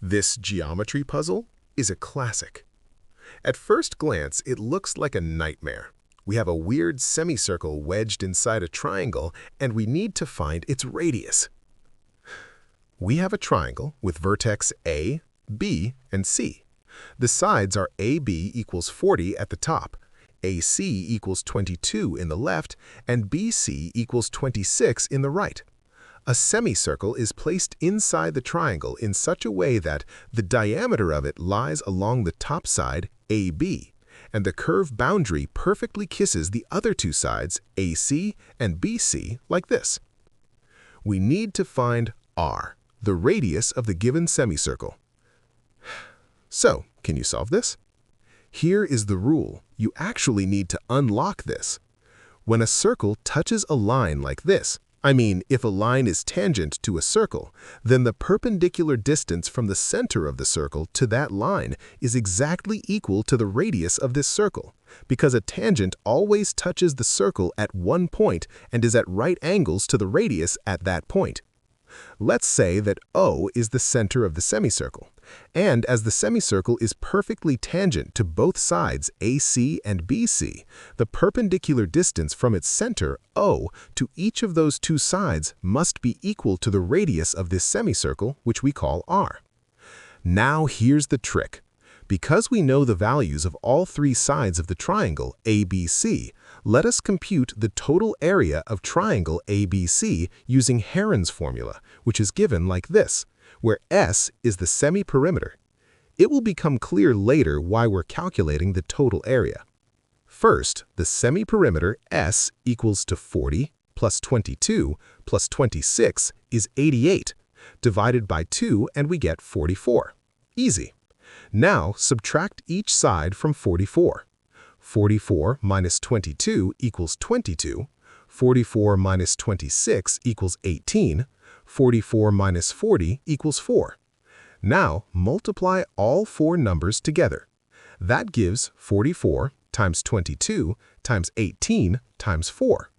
This geometry puzzle is a classic. At first glance, it looks like a nightmare. We have a weird semicircle wedged inside a triangle, and we need to find its radius. We have a triangle with vertex A, B, and C. The sides are AB equals 40 at the top, AC equals 22 in the left, and BC equals 26 in the right. A semicircle is placed inside the triangle in such a way that the diameter of it lies along the top side, AB, and the curved boundary perfectly kisses the other two sides, AC and BC, like this. We need to find R, the radius of the given semicircle. So, can you solve this? Here is the rule. You actually need to unlock this. When a circle touches a line like this, if a line is tangent to a circle, then the perpendicular distance from the center of the circle to that line is exactly equal to the radius of this circle, because a tangent always touches the circle at one point and is at right angles to the radius at that point. Let's say that O is the center of the semicircle, and as the semicircle is perfectly tangent to both sides AC and BC, the perpendicular distance from its center, O, to each of those two sides must be equal to the radius of this semicircle, which we call R. Now here's the trick. Because we know the values of all three sides of the triangle ABC, let us compute the total area of triangle ABC using Heron's formula, which is given like this, where S is the semi-perimeter. It will become clear later why we're calculating the total area. First, the semi-perimeter S equals to 40 plus 22 plus 26 is 88, divided by 2 and we get 44. Easy. Now, subtract each side from 44. 44 minus 22 equals 22. 44 minus 26 equals 18. 44 minus 40 equals 4. Now, multiply all four numbers together. That gives 44 times 22 times 18 times 4.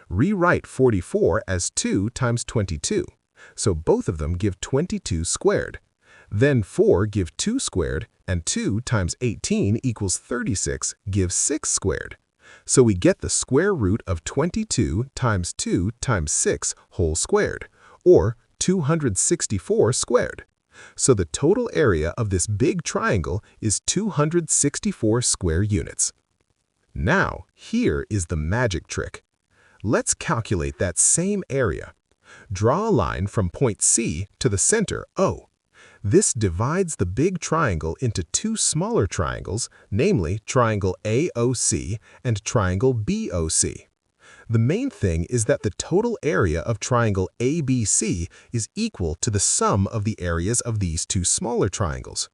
Rewrite 44 as 2 times 22, so both of them give 22 squared. Then 4 give 2 squared, and 2 times 18 equals 36 gives 6 squared. So we get the square root of 22 times 2 times 6 whole squared, or 264 squared. So the total area of this big triangle is 264 square units. Now, here is the magic trick. Let's calculate that same area. Draw a line from point C to the center, O. This divides the big triangle into two smaller triangles, namely triangle AOC and triangle BOC. The main thing is that the total area of triangle ABC is equal to the sum of the areas of these two smaller triangles.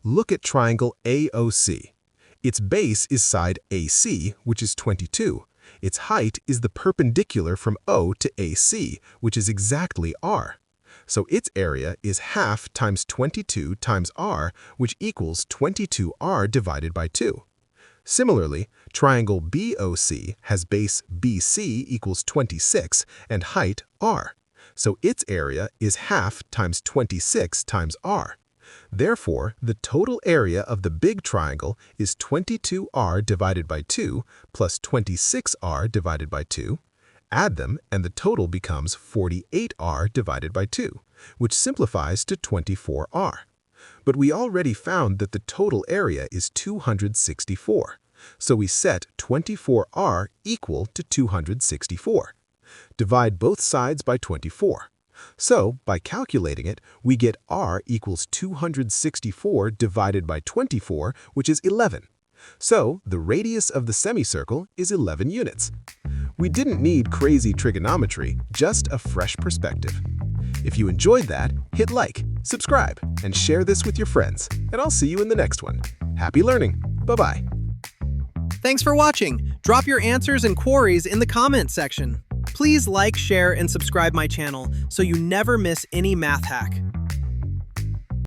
Look at triangle AOC. Its base is side AC, which is 22. Its height is the perpendicular from O to AC, which is exactly R. So its area is half times 22 times R, which equals 22R divided by 2. Similarly, triangle BOC has base BC equals 26 and height R. So its area is half times 26 times R. Therefore, the total area of the big triangle is 22R divided by 2 plus 26R divided by 2. Add them, and the total becomes 48R divided by 2, which simplifies to 24R. But we already found that the total area is 264, so we set 24R equal to 264. Divide both sides by 24. So, by calculating it, we get R equals 264 divided by 24, which is 11. So, the radius of the semicircle is 11 units. We didn't need crazy trigonometry, just a fresh perspective. If you enjoyed that, hit like, subscribe, and share this with your friends, and I'll see you in the next one. Happy learning! Bye-bye! Thanks for watching. Drop your answers and queries in the comments section. Please like, share, and subscribe my channel so you never miss any math hack.